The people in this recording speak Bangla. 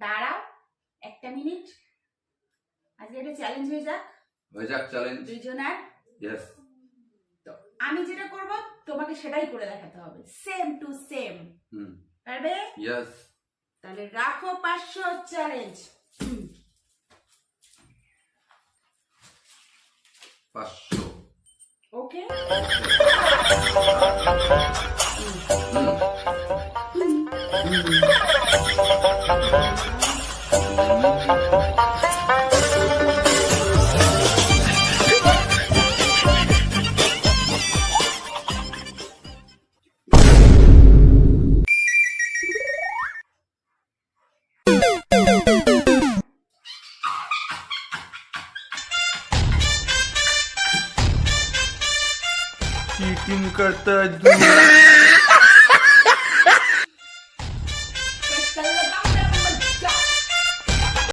দাঁড়াও একটা মিনিট, আজকে একটা চ্যালেঞ্জ হয়ে যাক চ্যালেঞ্জ দুইজনের। ইয়েস। তো আমি যেটা করব তোমাকে সেটাই করে দেখাতে হবে, সেম টু সেম। পারবে? ইয়েস। তাহলে রাখো 500 চ্যালেঞ্জ। 500। ওকে। चीटिंग करता है।